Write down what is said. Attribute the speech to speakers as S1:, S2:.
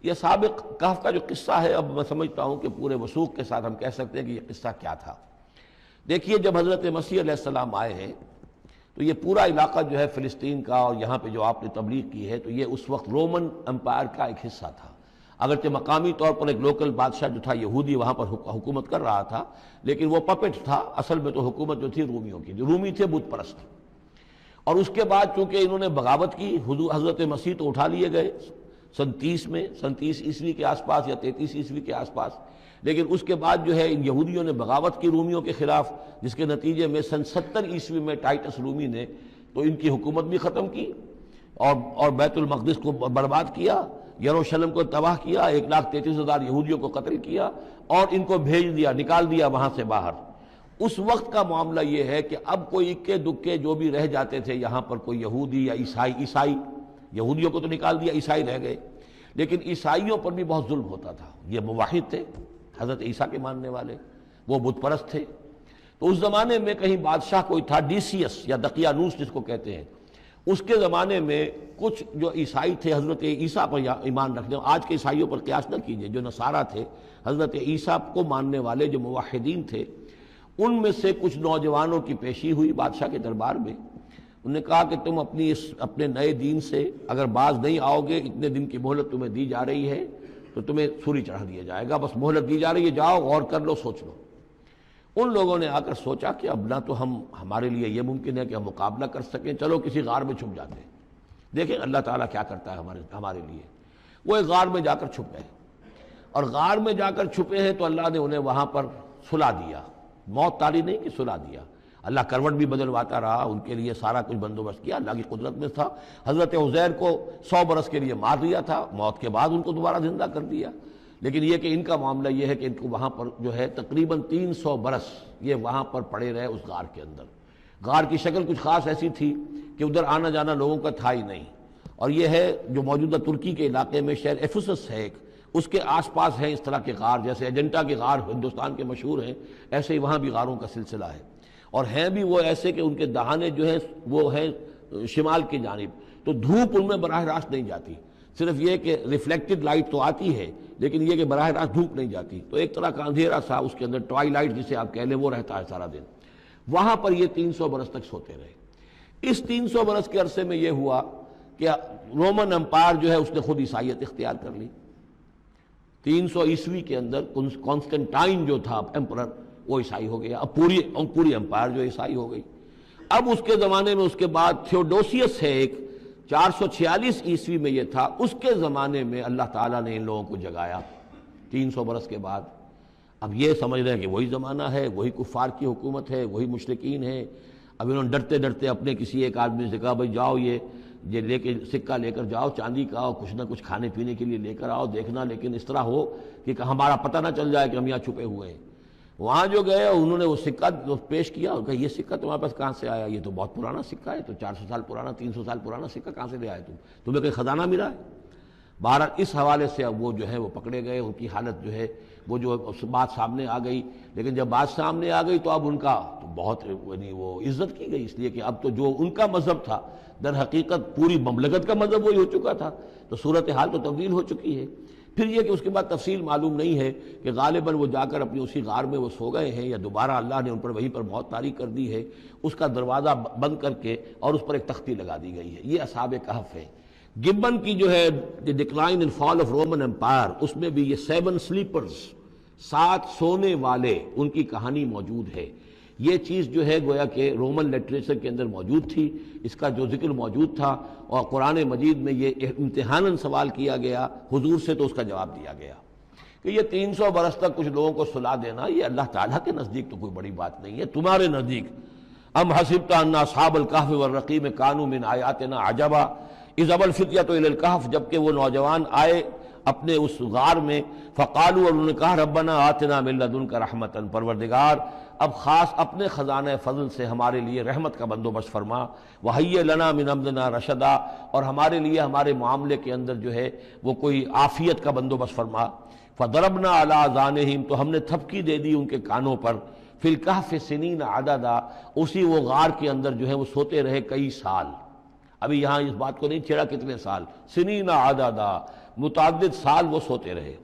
S1: یہ سابق کہف کا جو قصہ ہے، اب میں سمجھتا ہوں کہ پورے وثوق کے ساتھ ہم کہہ سکتے ہیں کہ یہ قصہ کیا تھا۔ دیکھیے، جب حضرت مسیح علیہ السلام آئے ہیں تو یہ پورا علاقہ جو ہے فلسطین کا، اور یہاں پہ جو آپ نے تبلیغ کی ہے، تو یہ اس وقت رومن امپائر کا ایک حصہ تھا۔ اگرچہ مقامی طور پر ایک لوکل بادشاہ جو تھا یہودی وہاں پر حکومت کر رہا تھا، لیکن وہ پپٹ تھا، اصل میں تو حکومت جو تھی رومیوں کی، جو رومی تھے بت پرست۔ اور اس کے بعد چونکہ انہوں نے بغاوت کی، حضرت مسیح تو اٹھا لیے گئے سن 30 عیسوی کے آس پاس یا 33 عیسوی کے آس پاس، لیکن اس کے بعد جو ہے ان یہودیوں نے بغاوت کی رومیوں کے خلاف، جس کے نتیجے میں سن 70 عیسوی میں ٹائٹس رومی نے تو ان کی حکومت بھی ختم کی اور بیت المقدس کو برباد کیا، یروشلم کو تباہ کیا، 1,33,000 یہودیوں کو قتل کیا اور ان کو بھیج دیا، نکال دیا وہاں سے باہر۔ اس وقت کا معاملہ یہ ہے کہ اب کوئی اکے دکے جو بھی رہ جاتے تھے یہاں پر، کوئی یہودی یا عیسائی، یہودیوں کو تو نکال دیا، عیسائی رہ گئے، لیکن عیسائیوں پر بھی بہت ظلم ہوتا تھا۔ یہ موحد تھے، حضرت عیسیٰ کے ماننے والے، وہ بت پرست تھے۔ تو اس زمانے میں کہیں بادشاہ کوئی تھا، ڈیسیس یا دقیانوس جس کو کہتے ہیں، اس کے زمانے میں کچھ جو عیسائی تھے حضرت عیسیٰ پر ایمان رکھنے، آج کے عیسائیوں پر قیاس نہ کیجئے، جو نصارہ تھے، حضرت عیسیٰ کو ماننے والے جو موحدین تھے، ان میں سے کچھ نوجوانوں کی پیشی ہوئی بادشاہ کے دربار میں۔ انہوں نے کہا کہ تم اپنے نئے دین سے اگر باز نہیں آؤ گے، اتنے دن کی مہلت تمہیں دی جا رہی ہے تو تمہیں سولی چڑھا دیا جائے گا، بس مہلت دی جا رہی ہے، جاؤ غور کر لو، سوچ لو۔ ان لوگوں نے آ کر سوچا کہ اب نہ تو ہمارے لیے یہ ممکن ہے کہ ہم مقابلہ کر سکیں، چلو کسی غار میں چھپ جاتے ہیں، دیکھیں اللہ تعالیٰ کیا کرتا ہے ہمارے لیے۔ وہ ایک غار میں جا کر چھپ گئے، اور غار میں جا کر چھپے ہیں تو اللہ نے انہیں وہاں پر سلا دیا، موت تاری نہیں کہ سلا دیا۔ اللہ کروٹ بھی بدلواتا رہا، ان کے لیے سارا کچھ بندوبست کیا، اللہ کی قدرت میں تھا۔ حضرت عزیر کو 100 برس کے لیے مار دیا تھا، موت کے بعد ان کو دوبارہ زندہ کر دیا۔ لیکن یہ کہ ان کا معاملہ یہ ہے کہ ان کو وہاں پر جو ہے تقریباً 300 برس یہ وہاں پر پڑے رہے اس غار کے اندر۔ غار کی شکل کچھ خاص ایسی تھی کہ ادھر آنا جانا لوگوں کا تھا ہی نہیں، اور یہ ہے جو موجودہ ترکی کے علاقے میں شہر ایفسس ہے ایک، اس کے آس پاس ہیں اس طرح کے غار، جیسے ایجنٹا کے غار ہندوستان کے مشہور ہیں، ایسے ہی وہاں بھی غاروں کا سلسلہ ہے، اور ہیں بھی وہ ایسے کہ ان کے دہانے جو ہیں وہ ہیں شمال کی جانب، تو دھوپ ان میں براہ راست نہیں جاتی، صرف یہ کہ ریفلیکٹڈ لائٹ تو آتی ہے، لیکن یہ کہ براہ راست دھوپ نہیں جاتی، تو ایک طرح کا اندھیرا سا اس کے اندر، ٹوائی لائٹ جسے آپ کہہ لیں، وہ رہتا ہے سارا دن۔ وہاں پر یہ 300 برس تک سوتے رہے۔ اس 300 برس کے عرصے میں یہ ہوا کہ رومن امپائر جو ہے اس نے خود عیسائیت اختیار کر لی۔ 300 عیسوی کے اندر کانسٹنٹائن جو تھا ایمپرر، وہ عیسائی ہو گیا، اب پوری امپائر جو عیسائی ہو گئی۔ اب اس کے زمانے میں اس کے بعد تھیوڈوسیس ہے ایک، 446 عیسوی میں یہ تھا، اس کے زمانے میں اللہ تعالیٰ نے ان لوگوں کو جگایا 300 برس کے بعد۔ اب یہ سمجھ رہے ہیں کہ وہی زمانہ ہے، وہی کفار کی حکومت ہے، وہی مشرکین ہے۔ اب انہوں نے ڈرتے ڈرتے اپنے کسی ایک آدمی سے کہا بھائی جاؤ یہ لے کے سکہ لے کر جاؤ، چاندی کا، اور کچھ نہ کچھ کھانے پینے کے لیے لے کر آؤ، دیکھنا لیکن اس طرح ہو کہ ہمارا پتہ نہ چل جائے کہ ہم یہاں چھپے ہوئے ہیں۔ وہاں جو گئے انہوں نے وہ سکہ پیش کیا، اور کہا یہ سکہ تمہارے پاس کہاں سے آیا؟ یہ تو بہت پرانا سکہ ہے، تو 400 سال پرانا، 300 سال پرانا سکہ کہاں سے لے آئے تمہیں کوئی خزانہ ملا ہے؟ بہرحال اس حوالے سے اب وہ جو ہے وہ پکڑے گئے، ان کی حالت جو ہے وہ جو بات سامنے آ گئی، لیکن جب بات سامنے آ گئی تو اب ان کا تو بہت یعنی وہ عزت کی گئی، اس لیے کہ اب تو جو ان کا مذہب تھا در حقیقت پوری مملکت کا مذہب وہی ہو چکا تھا، تو صورتحال تو تبدیل ہو چکی ہے۔ پھر یہ کہ اس کے بعد تفصیل معلوم نہیں ہے کہ غالباً وہ جا کر اپنی اسی غار میں وہ سو گئے ہیں، یا دوبارہ اللہ نے ان پر وہیں پر موت طاری کر دی ہے، اس کا دروازہ بند کر کے اور اس پر ایک تختی لگا دی گئی ہے۔ یہ اصحاب کہف ہے۔ گبن کی جو ہے the decline and fall of Roman empire, اس میں بھی یہ 7 سلیپرز، 7 سونے والے، ان کی کہانی موجود ہے۔ یہ چیز جو ہے گویا کہ رومن لٹریچر کے اندر موجود تھی، اس کا جو ذکر موجود تھا، اور قرآن مجید میں یہ امتحاناً سوال کیا گیا حضور سے، تو اس کا جواب دیا گیا کہ یہ 300 برس تک کچھ لوگوں کو سلا دینا، یہ اللہ تعالیٰ کے نزدیک تو کوئی بڑی بات نہیں ہے، تمہارے نزدیک ام حسبت ان اصحاب الکہف والرقیم کانوا من آیاتنا عجبا اذ ابى الفتية الى الكهف، جبکہ وہ نوجوان آئے اپنے اس غار میں، فقالوا، اور انہوں نے کہا ربنا آتنا من لدنک رحمتا، پروردگار اب خاص اپنے خزانہ فضل سے ہمارے لیے رحمت کا بندوبست فرما، وہیئ لنا من امرنا رشدا، اور ہمارے لیے ہمارے معاملے کے اندر جو ہے وہ کوئی عافیت کا بندوبست فرما۔ فضربنا علی آذانہم، تو ہم نے تھپکی دے دی ان کے کانوں پر، فی الکہف سنین عددا، اسی وہ غار کے اندر جو ہے وہ سوتے رہے کئی سال۔ ابھی یہاں اس بات کو نہیں چھیڑا کتنے سال، سنین عددا، متعدد سال وہ سوتے رہے۔